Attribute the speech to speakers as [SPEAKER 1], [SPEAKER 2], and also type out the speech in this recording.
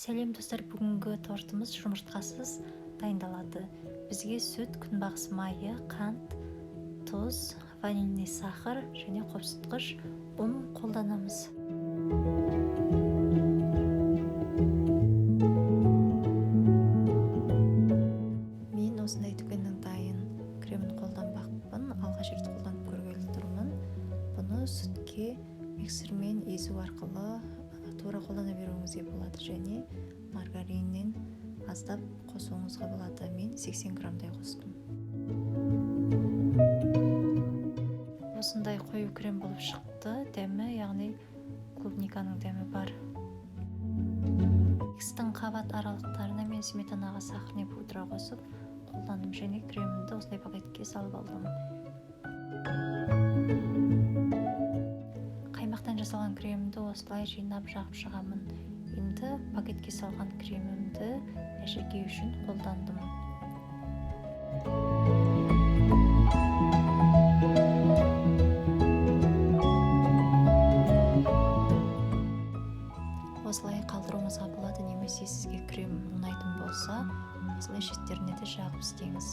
[SPEAKER 1] Сәлем достар, бүгінгі тортымыз жұмыртқасыз дайындалады. Бізге сүт, күнбағыс майы, қант, тұз, ванильный сахар және қопсытқыш ұн қолданамыз. Мен осындай дүкеннің дайын кремін қолданбақпын. Алғаш рет қолданып көргелі тұрмын. Бұны сүтке миксермен езу арқылы тура қолдана беруіңізге болады, және маргариннен аздап қосуыңызға болады. Мен 80 граммдай қостым. Осындай қою крем болып шықты. Дәмі, яғни клубниканың дәмі бар. Кекстің қабат аралықтарына мен сметанаға сахарный пудра қосып қолдандым, және кремімді осындай пакетке салып алдым. Қаймақтан жасалған кремімді осылай жинап жағып шығамын. Енді пакетке салған кремімді әшекей үшін қолдандым. Осылай қалдыруыңызға болады, немесе сізге крем ұнайтын болса, осылай шеттеріне де жағып істеңіз.